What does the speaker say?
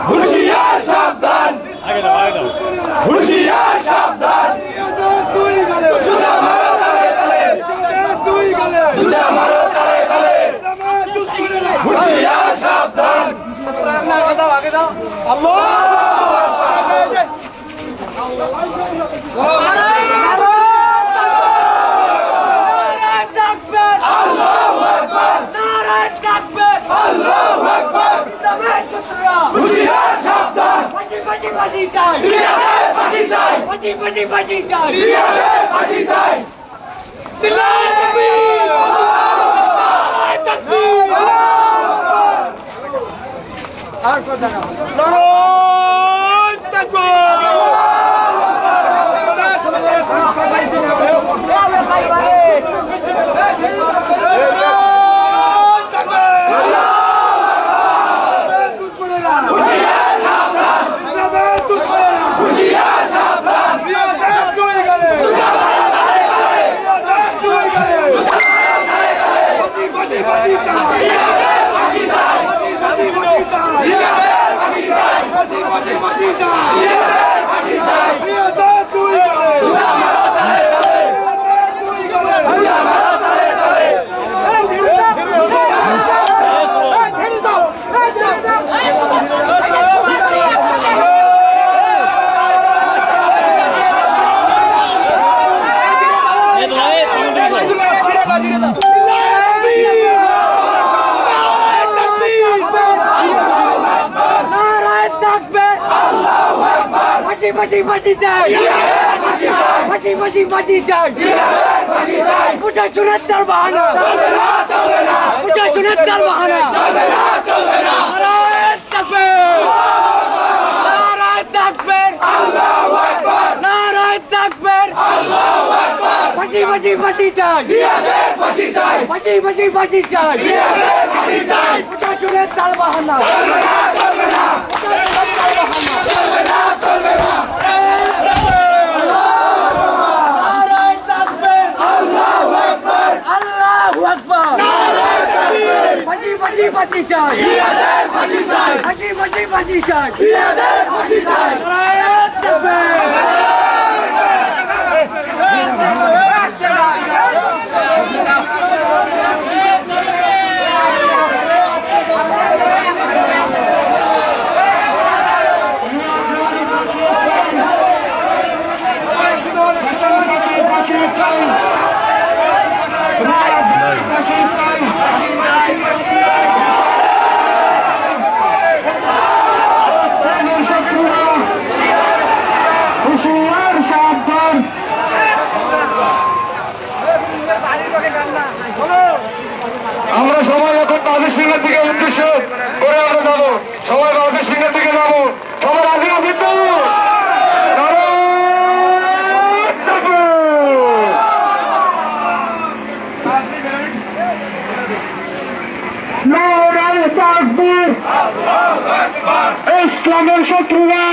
হুঁশিয়ার সাবধান, হুঁশিয়ার সাবধান, জুতা মারো তালে তালে, জুতা মারো তালে তালে, হুঁশিয়ার সাবধান। আর কথা না প্রশাসনের বাহানা, প্রশাসনের বাহানা, নারায়ে তাকবীর, নারায়ে তাকবীর, ফাঁসি চাই, ফাঁসি চাই, প্রশাসনের বাহানা, ফাঁসি চাই, ফাঁসি চাই, নারায়ে তাকবীর। আমরা সবাই এখন তাদের সিংহের দিকে উদ্দেশ্য করে আমরা যাবো, সবাই তাদের সিংহের দিকে যাবো, সবাই আগে অভিজ্ঞ ইসলামের শত্রুরা